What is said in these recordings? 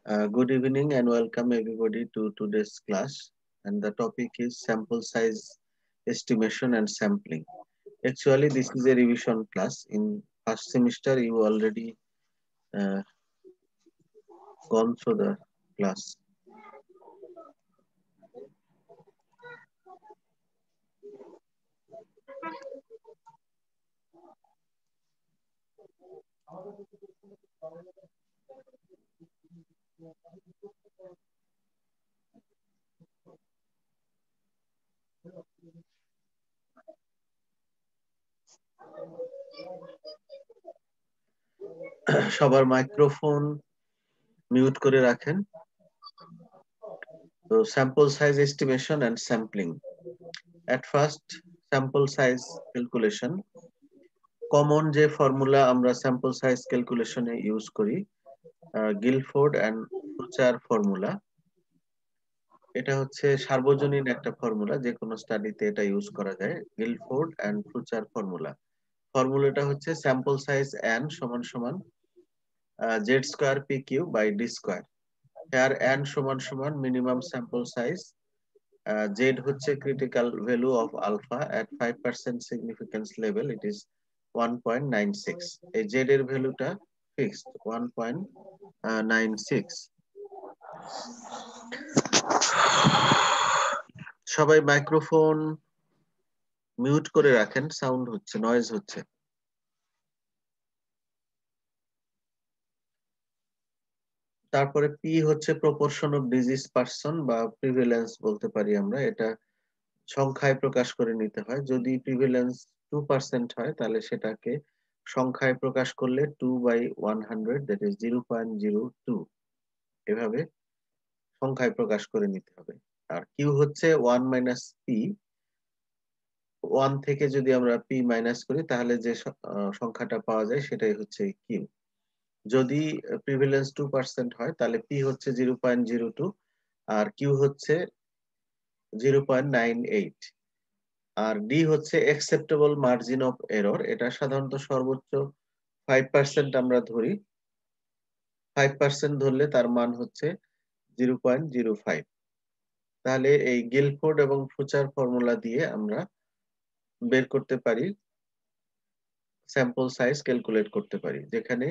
Good evening and welcome everybody to today's class. And the topic is sample size estimation and sampling. Actually, this is a revision class. In first semester, you already uh, gone through the class. সবার microphone mute করে রাখেন। So sample size estimation and sampling. At first, sample size calculation. Common যে formula আমরা sample size ক্যালকুলেশনে use করি, Guilford and Fruchter formula. এটা হচ্ছে সার্বজনীন একটা ফর্মুলা, যে কোনো স্টাডিতে এটা ইউজ করা যায়। Guilford and Fruchter formula. ফর্মুলাটা হচ্ছে স্যাম্পল সাইজ n সমান সমান Z square P Q by D square. Here n সমান সমান মিনিমাম স্যাম্পল সাইজ, জেড হচ্ছে critical value of alpha at 5% significance level, it is 1.96। এই জেড এর ভ্যালুটা ফিক্সড 1.96। সবাই মাইক্রোফোন মিউট করে রাখেন, সাউন্ড হচ্ছে, নয়েজ হচ্ছে। তারপরে পি হচ্ছে প্রপোর্শন অফ ডিজিজ পার্সন বা প্রিভ্যালেন্স বলতে পারি আমরা। এটা সংখ্যায় প্রকাশ করে নিতে হয়। যদি প্রিভ্যালেন্স 2% হয় তাহলে সেটাকে সংখ্যায় প্রকাশ করলে 2/100, দ্যাট ইজ 0.02, এভাবে সংখ্যায় প্রকাশ করে নিতে হবে। আর কিউ হচ্ছে 1 - পি। 1 থেকে যদি আমরা পি মাইনাস করি তাহলে যে সংখ্যাটা পাওয়া যায় সেটাই হচ্ছে কিউ। যদি প্রিভিলেন্স 2% হয় তাহলে পি হচ্ছে 0.02 আর কিউ হচ্ছে 0.98। আর ডি হচ্ছে অ্যাকসেপ্টেবল মার্জিন অফ এরর। এটা সাধারণত সর্বোচ্চ 5% আমরা ধরি। 5% ধরলে তার মান হচ্ছে 0.05। তাহলে এই গিলফোর্ড এবং ফ্লুচার ফর্মুলা দিয়ে আমরা বের করতে পারি, স্যাম্পল সাইজ ক্যালকুলেট করতে পারি, যেখানে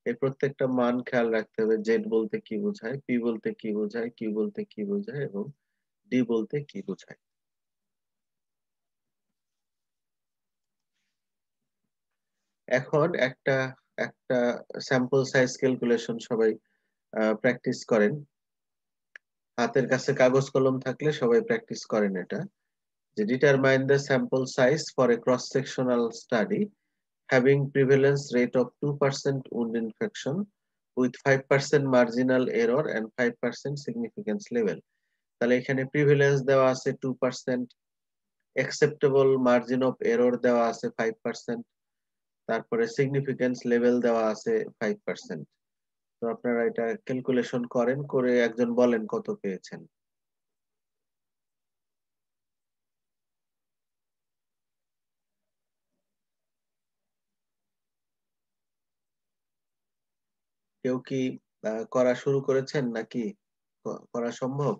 এই প্রত্যেকটা মান খেয়াল রাখতে হবে। জেড বলতে কি বোঝায়, পি বলতে কি বোঝায়, কিউ বলতে কি বোঝায় এবং ডি বলতে কি বোঝায়। এখন একটা একটা স্যাম্পল সাইজ ক্যালকুলেশন সবাই প্র্যাকটিস করেন। হাতের কাছে কাগজ কলম থাকলে সবাই প্র্যাকটিস করেন এটা, যে determine the sample size for a cross sectional study having prevalence rate of 2% wound infection with 5% marginal error and 5% significance level। তাহলে এখানে প্রিভিলেন্স দেওয়া আছে 2%, অ্যাকসেপ্টেবল মার্জিন অফ এরর দেওয়া আছে 5%, তারপরে সিগনিফিকেন্স লেভেল দেওয়া আছে 5%। তো আপনারা এটা ক্যালকুলেশন করেন, করে একজন বলেন কত পেয়েছেন। কেউ কি করা শুরু করেছেন নাকি করা সম্ভব?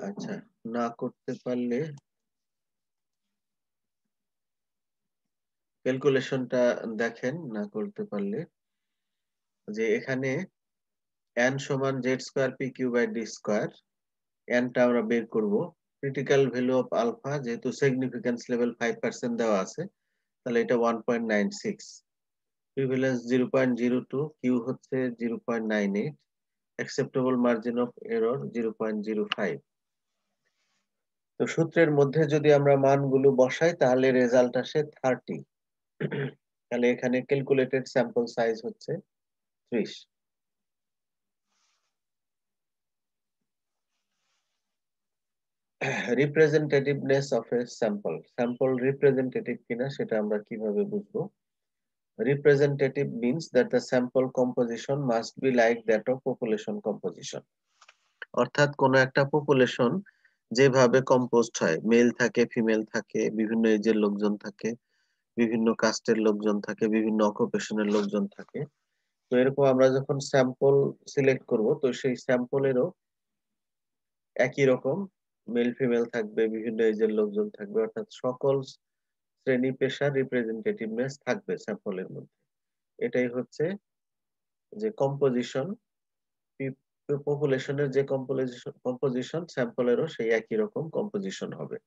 আচ্ছা, না করতে পারলে ক্যালকুলেশনটা দেখেন, না করতে পারলে যে এখানে n সমান Z square P Q by D square. nটা আমরা বের করব। ক্রিটিক্যাল ভ্যালু অফ আলফা, যেহেতু সিগনিফিকেন্স লেভেল 5% দেওয়া আছে, তাহলে এটা 1.96। প্রিভিলেন্স 0.02, কিউ হচ্ছে 0.98, অ্যাকসেপ্টেবল মার্জিন অফ এরর 0.05। তো সূত্রের মধ্যে যদি আমরা মানগুলো বসাই তাহলে রেজাল্ট আসে 30। তাহলে এখানে ক্যালকুলেটেড স্যাম্পল সাইজ হচ্ছে 30। Representativeness of a sample, sample representative কিনা সেটা আমরা কিভাবে বুঝবো? Representative means that the sample composition must be like that of population composition. অর্থাৎ কোন একটা পপুলেশন যেভাবে কম্পোস্ট হয়, মেল থাকে, ফিমেল থাকে, বিভিন্ন এজের লোকজন থাকে, বিভিন্ন কাস্টের লোকজন থাকে, বিভিন্ন অকুপেশনের লোকজন থাকে। তো এরকম আমরা যখন স্যাম্পল সিলেক্ট করব, তো সেই স্যাম্পলেরও একই রকম মেল ফিমেল থাকবে, বিভিন্ন এজের লোকজন থাকবে, অর্থাৎ সকল শ্রেণী পেশার রিপ্রেজেন্টেটিভনেস থাকবে স্যাম্পলের মধ্যে। এটাই হচ্ছে যে কম্পোজিশন, পপুলেশনের যে কম্পোজিশন স্যাম্পলেরও সেই একই রকম কম্পোজিশন হবে।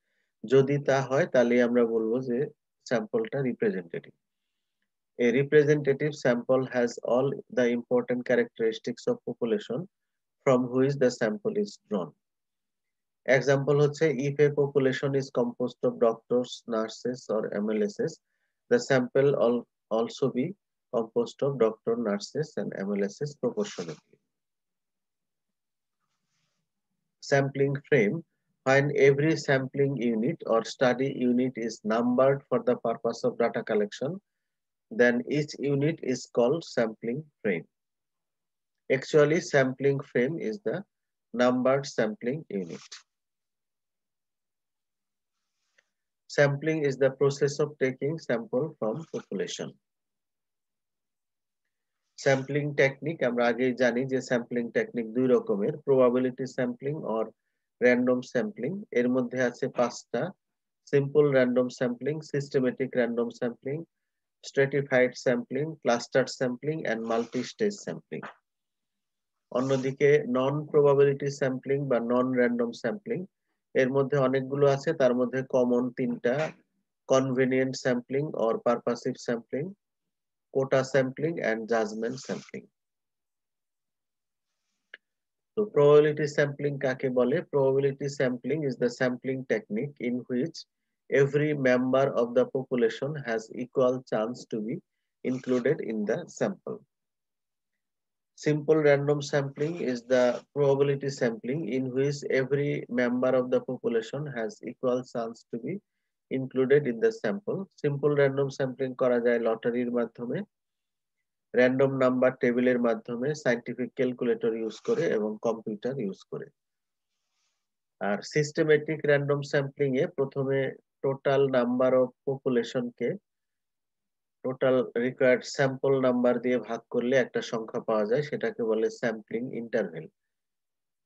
যদি তা হয় তাহলে আমরা বলবো যে স্যাম্পলটা representative. A representative sample has all the important characteristics of population from which the sample is drawn. Example হচ্ছে, if a population is composed of doctors, nurses or MLSs, the sample also be composed of doctor, nurses and MLSs proportionately. Sampling frame, when every sampling unit or study unit is numbered for the purpose of data collection, then each unit is called sampling frame. Actually, sampling frame is the numbered sampling unit. Sampling is the process of taking sample from population. Sampling technique, আমরা আগেই জানি যে sampling technique দুই রকমের, probability sampling or random sampling। এর মধ্যে আছে পাঁচটা: simple random sampling, systematic random sampling, stratified sampling, clustered sampling and multi-stage sampling। অন্যদিকে নন প্রবাবিলিটি স্যাম্পলিং বা নন র্যান্ডম স্যাম্পলিং, এর মধ্যে অনেকগুলো আছে, তার মধ্যে কমন তিনটা: convenient sampling or purposive sampling, quota sampling and judgement sampling. তো probability sampling কাকে বলে? Probability sampling is the sampling technique in which every member of the population has equal chance to be included in the sample. Simple random sampling is the probability sampling in which every member of the population has equal chance to be included in the sample. Simple random sampling করা যায় লটারির মাধ্যমে, random number টেবিলের মাধ্যমে, scientific calculator use করে এবং computer use করে। আর সিস্টেমেটিক র্যান্ডম স্যাম্পলিং এ প্রথমে টোটাল নাম্বার অফ পপুলেশনকে টোটাল রিকোয়ার্ড স্যাম্পল নাম্বার দিয়ে ভাগ করলে একটা সংখ্যা পাওয়া যায়, সেটাকে বলে স্যাম্পলিং ইন্টারভেল।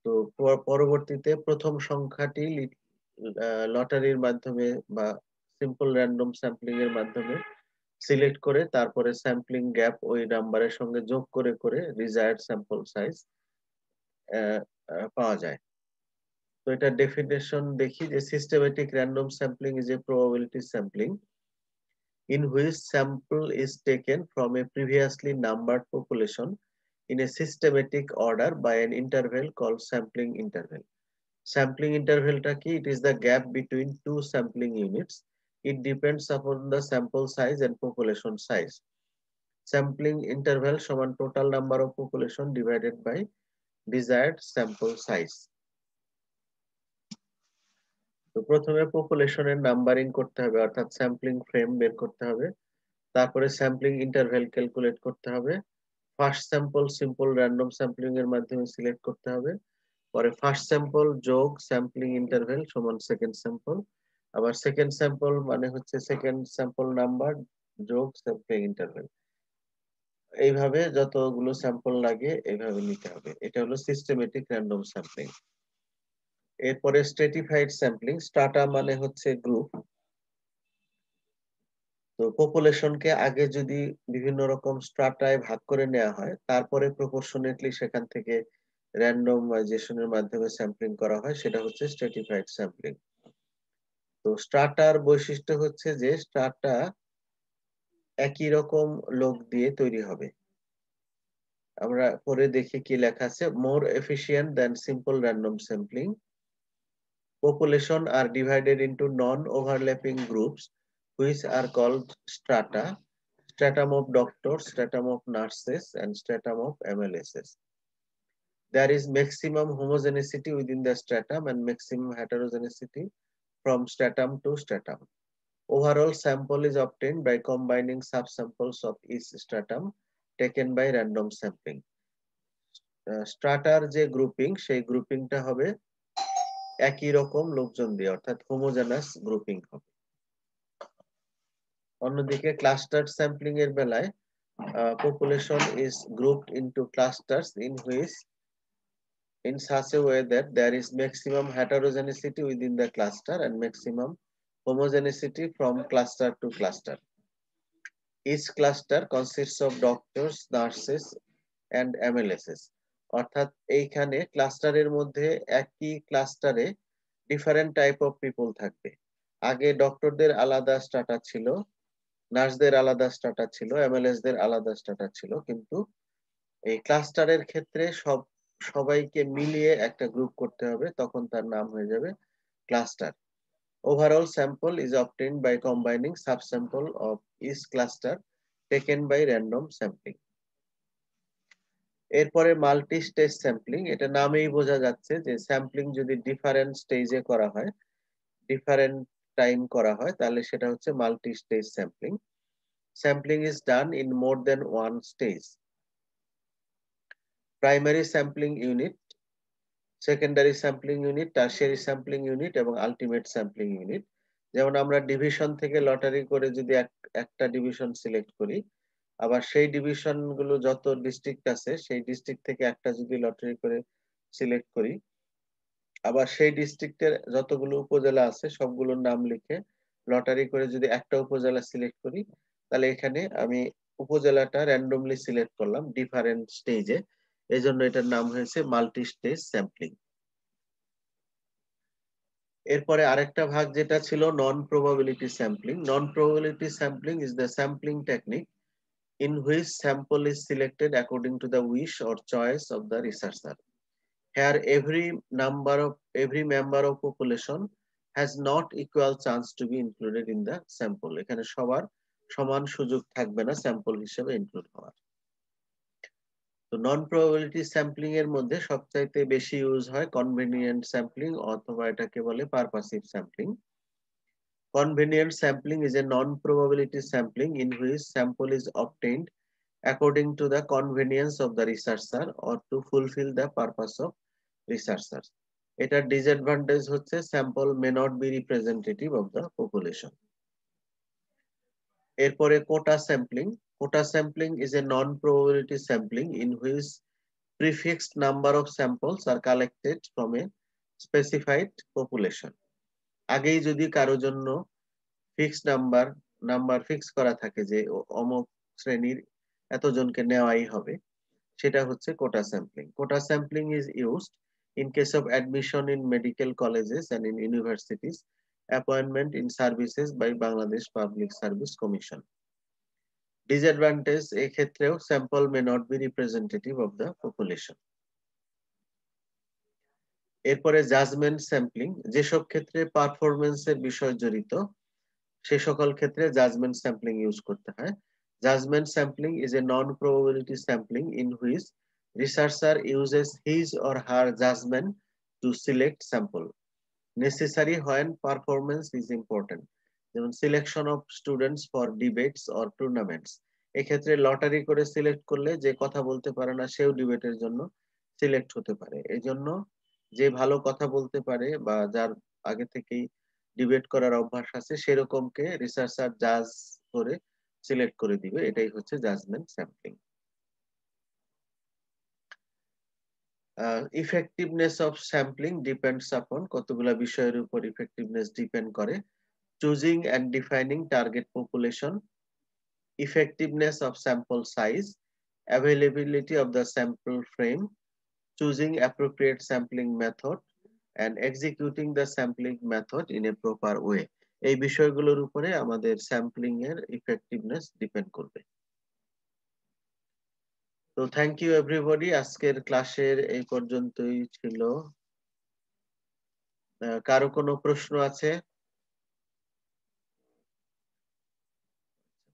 তো পরবর্তীতে প্রথম সংখ্যাটি লটারির মাধ্যমে বা সিম্পল র্যান্ডম স্যাম্পলিং এর মাধ্যমে সিলেক্ট করে তারপরে স্যাম্পলিং গ্যাপ ওই নাম্বারের সঙ্গে যোগ করে করে রিজায়ার্ড স্যাম্পল সাইজ পাওয়া যায়। তো এটা ডেফিনেশন দেখি যে systematic random sampling is A probability sampling in which sample is taken from a previously numbered population in a systematic order by an interval called sampling interval. Sampling interval টা কি? It is the gap between two sampling units. It depends upon the sample size and population size. Sampling interval সমান total number of population divided by desired sample size. তো প্রথমে পপুলেশনের numbering করতে হবে, অর্থাৎ sampling frame বের করতে হবে, তারপরে স্যাম্পলিং ইন্টারভ্যাল ক্যালকুলেট করতে হবে, first sample simple random sampling এর মাধ্যমে সিলেক্ট করতে হবে, পরে ফার্স্ট স্যাম্পল যোগ স্যাম্পলিং ইন্টারভ্যাল সমান সেকেন্ড স্যাম্পল, আবার সেকেন্ড স্যাম্পল মানে হচ্ছে সেকেন্ড স্যাম্পল নাম্বার যোগ স্যাম্পলিং ইন্টারভ্যাল। এইভাবে যতগুলো স্যাম্পল লাগে এইভাবে নিতে হবে। এটা হলো সিস্টেমেটিক র্যান্ডম স্যাম্পলিং। এরপরে স্ট্রেটিফাইড স্যাম্পলিং, স্ট্রাটা মানে হচ্ছে গ্রুপ। তো পপুলেশনকে আগে যদি বিভিন্ন রকম স্ট্রাটায় ভাগ করে নেওয়া হয়, তারপরে প্রপোর্শনেটলি সেখান থেকে র্যান্ডমাইজেশনের মাধ্যমে স্যাম্পলিং করা হয়, সেটা হচ্ছে স্ট্রেটিফাইড স্যাম্পলিং। তো স্ট্রাটার বৈশিষ্ট্য হচ্ছে যে স্ট্রাটা একই রকম লোক দিয়ে তৈরি হবে। আমরা পরে দেখি কি লেখা আছে, more efficient than simple random sampling. Population are divided into non-overlapping groups which are called strata: stratum of doctors, stratum of nurses and stratum of MLSs. There is maximum homogeneity within the stratum and maximum heterogeneity from stratum to stratum. Overall sample is obtained by combining subsamples of each stratum taken by random sampling. স্ট্রাটার যে grouping সেই গ্রুপিংটা হবে একই রকম লোকজন দিয়ে, অর্থাৎ homogeneous grouping হবে। অন্যদিকে ক্লাস্টার স্যাম্পলিং এর বেলায় population is grouped into clusters in such a way that there is maximum heterogeneity within the cluster and maximum homogeneity from cluster to cluster. Each cluster consists of doctors, nurses and MLSs. অর্থাৎ এইখানে ক্লাস্টারের মধ্যে একই ক্লাস্টারে different type of people থাকবে। আগে ডক্টরদের আলাদা strata ছিল, নার্সদের আলাদা স্ট্রাটা ছিল, এমএলএস দের আলাদা স্ট্রাটা ছিল, কিন্তু এই ক্লাস্টারের ক্ষেত্রে সবাইকে মিলিয়ে একটা গ্রুপ করতে হবে, তখন তার নাম হয়ে যাবে cluster. Overall sample is obtained by combining subsample of each cluster taken by random sampling. এরপরে মাল্টি স্টেজ স্যাম্পলিং, এটা নামেই বোঝা যাচ্ছে যে স্যাম্পলিং যদি ডিফারেন্ট স্টেজে করা হয়, ডিফারেন্ট টাইম করা হয়, তাহলে সেটা হচ্ছে multi stage sampling. Sampling is done in more than one stage. Primary sampling unit, secondary sampling unit, tertiary sampling unit এবং আলটিমেট স্যাম্পলিং ইউনিট। যেমন আমরা ডিভিশন থেকে লটারি করে যদি একটা ডিভিশন সিলেক্ট করি, আবার সেই ডিভিশন গুলো যত ডিস্ট্রিক্ট আছে সেই ডিস্ট্রিক্ট থেকে একটা যদি লটারি করে সিলেক্ট করি, আবার সেই ডিস্ট্রিক্টের যতগুলো উপজেলা আছে সবগুলোর নাম লিখে লটারি করে যদি একটা উপজেলা সিলেক্ট করি, তাহলে এখানে আমি উপজেলাটা র্যান্ডমলি সিলেক্ট করলাম ডিফারেন্ট স্টেজে, এজন্য এটার নাম হয়েছে মাল্টি স্টেজ স্যাম্পলিং। এরপরে আরেকটা ভাগ যেটা ছিল non probability sampling. Non probability sampling is the sampling technique in which sample is selected according to the wish or choice of the researcher. Here every member of population has not equal chance to be included in the sample. এখানে সবার সমান সুযোগ থাকবে না sample হিসেবে include হওয়ার। তো নন probability sampling এর মধ্যে সবচাইতে বেশি ইউজ হয় কনভেনিয়েন্ট স্যাম্পলিং, অথবা এটাকে বলে পারপাসিভ sampling. Convenient sampling is a non-probability sampling in which sample is obtained according to the convenience of the researcher or to fulfill the purpose of researcher. এটার disadvantage হচ্ছে sample may not be representative of the population. এরপরে quota sampling. Quota sampling is a non-probability sampling in which prefixed number of samples are collected from a specified population. আগেই যদি কারো জন্য fix number fix করা থাকে যে অমুক শ্রেণীর এতজনকে নেওয়াই হবে, সেটা হচ্ছে quota sampling. Quota sampling is used in case of admission in medical colleges and in universities, appointment in services by Bangladesh Public Service Commission. Disadvantage, এই ক্ষেত্রেও sample may not be representative of the population. এরপরে judgement sampling, যেসব ক্ষেত্রে পারফরম্যান্সের বিষয় জড়িত সে সকল ক্ষেত্রে জাজমেন্ট স্যাম্পলিং ইউজ করতে হয়। Judgement sampling is a non probability sampling in which researcher uses his or her judgement to select sample necessary when performance is important. যেমন selection of students for debates or tournaments, এক্ষেত্রে lottery করে select করলে যে কথা বলতে পারে না সেও ডিবেটের জন্য সিলেক্ট হতে পারে। এই জন্য যে ভালো কথা বলতে পারে বা যার আগে থেকেই ডিবেট করার অভ্যাস আছে সেরকমকে রিসার্চার জাজ করে সিলেক্ট করে দিবে, এটাই হচ্ছে judgement sampling. Effectiveness of sampling depends upon, কতগুলা বিষয়ের উপর ইফেক্টিভনেস ডিপেন্ড করে। Choosing and defining target population, effectiveness of sample size, availability of the sample frame, choosing appropriate sampling method, and executing the sampling method in a proper way. এই বিষয়গুলোর উপরে আমাদের sampling এর effectiveness depend করবে। তো thank you everybody, আজকের ক্লাসের এই পর্যন্তই ছিল। কারো কোনো প্রশ্ন আছে?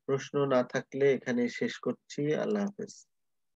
প্রশ্ন না থাকলে এখানে শেষ করছি। আল্লাহ হাফেজ।